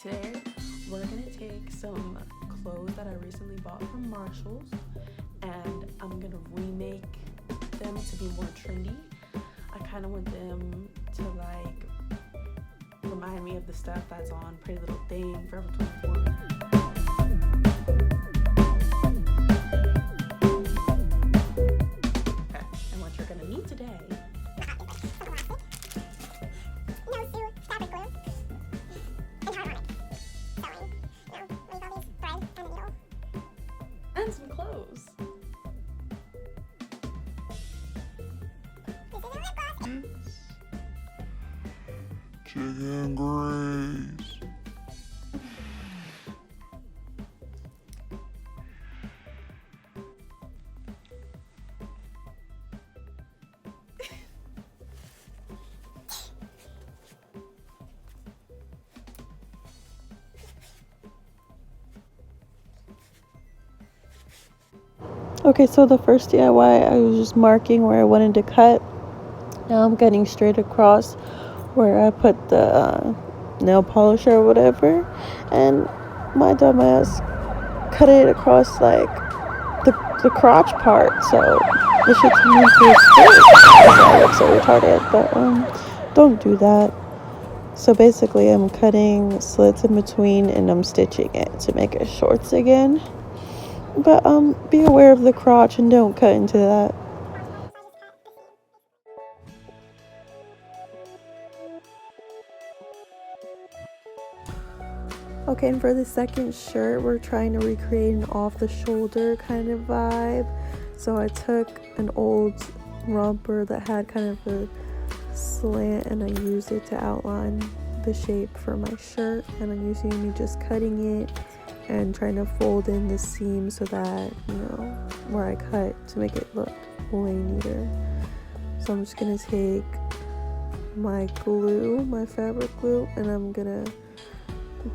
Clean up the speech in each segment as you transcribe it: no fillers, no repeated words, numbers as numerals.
Today we're gonna take some clothes that I recently bought from Marshall's and I'm gonna remake them to be more trendy. I kind of want them to like remind me of the stuff that's on Prettylittlething, Forever 24. Okay, and what you're gonna need today and some clothes. Chicken grease. Okay, so the first DIY, I was just marking where I wanted to cut. Now I'm cutting straight across where I put the nail polish or whatever. And my dumbass cut it across like the crotch part. So the shit's coming through straight. I look so retarded, but don't do that. So basically I'm cutting slits in between and I'm stitching it to make it shorts again. But be aware of the crotch and don't cut into that. Okay, and for the second shirt, we're trying to recreate an off-the-shoulder kind of vibe. So I took an old romper that had kind of a slant and I used it to outline the shape for my shirt. And I'm using me just cutting it and trying to fold in the seam so that, you know, where I cut to make it look way neater. So I'm just gonna take my glue, my fabric glue, and I'm gonna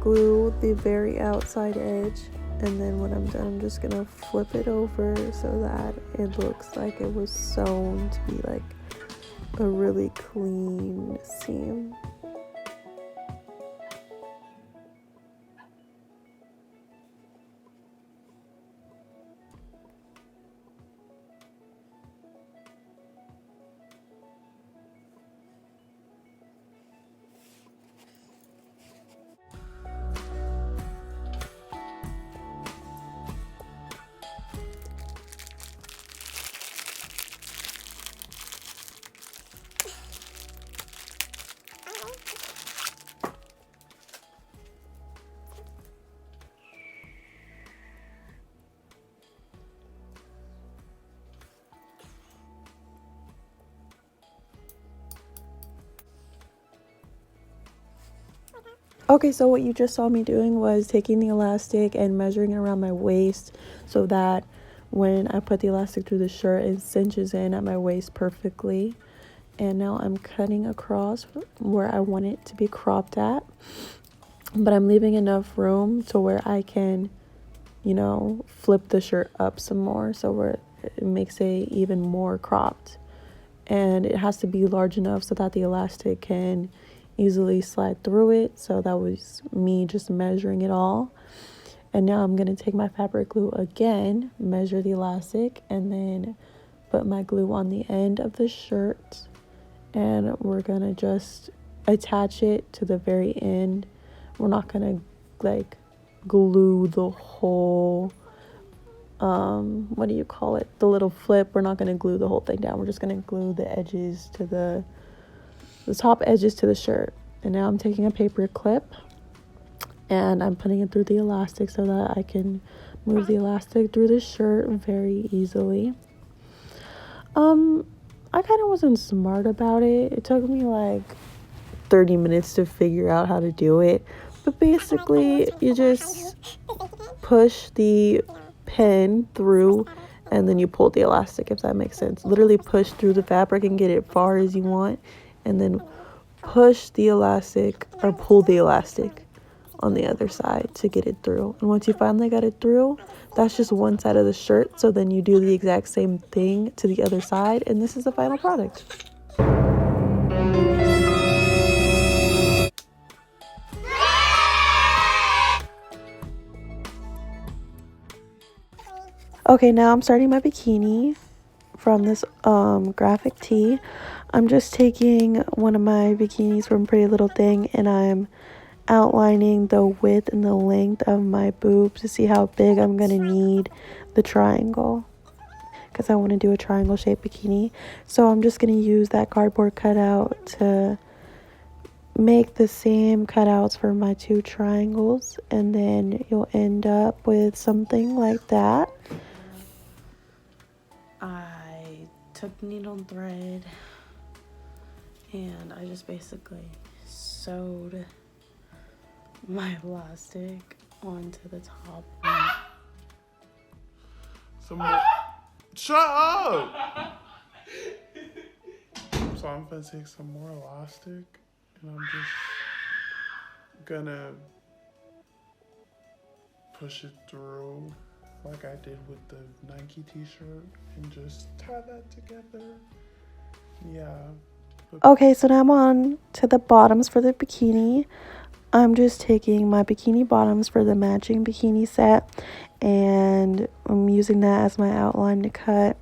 glue the very outside edge, and then when I'm done I'm just gonna flip it over so that it looks like it was sewn to be like a really clean seam. Okay, so what you just saw me doing was taking the elastic and measuring it around my waist so that when I put the elastic through the shirt, it cinches in at my waist perfectly. And now I'm cutting across where I want it to be cropped at, but I'm leaving enough room to where I can, you know, flip the shirt up some more so where it makes it even more cropped. And it has to be large enough so that the elastic can easily slide through it. So that was me just measuring it all. And now I'm going to take my fabric glue again, measure the elastic, and then put my glue on the end of the shirt, and we're going to just attach it to the very end. We're not going to like glue the whole what do you call it, the little flip. We're not going to glue the whole thing down. We're just going to glue the edges to the top edges to the shirt. And now I'm taking a paper clip and I'm putting it through the elastic so that I can move the elastic through the shirt very easily. I kind of wasn't smart about it. It took me like 30 minutes to figure out how to do it, but basically you just push the pin through and then you pull the elastic, if that makes sense. Literally push through the fabric and get it far as you want, and then push the elastic or pull the elastic on the other side to get it through. And once you finally got it through, that's just one side of the shirt. So then you do the exact same thing to the other side, and this is the final product. Okay, now I'm starting my bikini from this graphic tee. I'm just taking one of my bikinis from Prettylittlething and I'm outlining the width and the length of my boobs to see how big I'm gonna need the triangle, because I want to do a triangle shaped bikini. So I'm just gonna use that cardboard cutout to make the same cutouts for my two triangles, and then you'll end up with something like that. I took needle and thread and I just basically sewed my elastic onto the top. Some more. Shut up! So I'm gonna take some more elastic and I'm just gonna push it through like I did with the Nike t-shirt and just tie that together. Yeah. Okay, so now I'm on to the bottoms for the bikini. I'm just taking my bikini bottoms for the matching bikini set and I'm using that as my outline to cut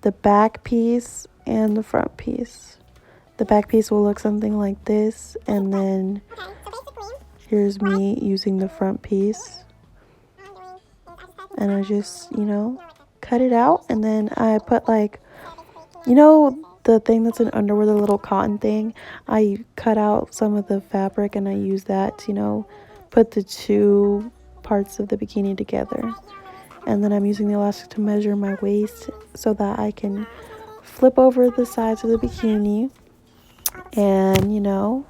the back piece and the front piece. The back piece will look something like this, and then here's me using the front piece. And I just, cut it out, and then I put like, the thing that's in underwear, the little cotton thing. I cut out some of the fabric and I use that to, put the two parts of the bikini together. And then I'm using the elastic to measure my waist so that I can flip over the sides of the bikini and,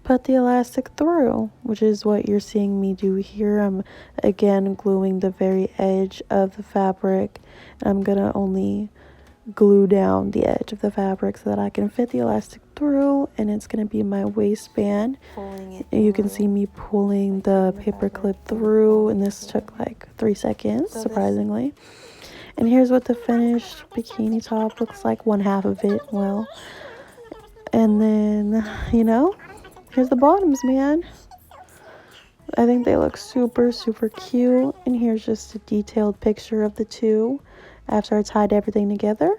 put the elastic through, which is what you're seeing me do here. I'm again gluing the very edge of the fabric, and I'm gonna only glue down the edge of the fabric so that I can fit the elastic through, and it's gonna be my waistband. You can see me pulling the paper clip through, and this took like 3 seconds, surprisingly. And here's what the finished bikini top looks like, one half of it, well. And then, here's the bottoms, man. I think they look super, super cute. And here's just a detailed picture of the two after I tied everything together.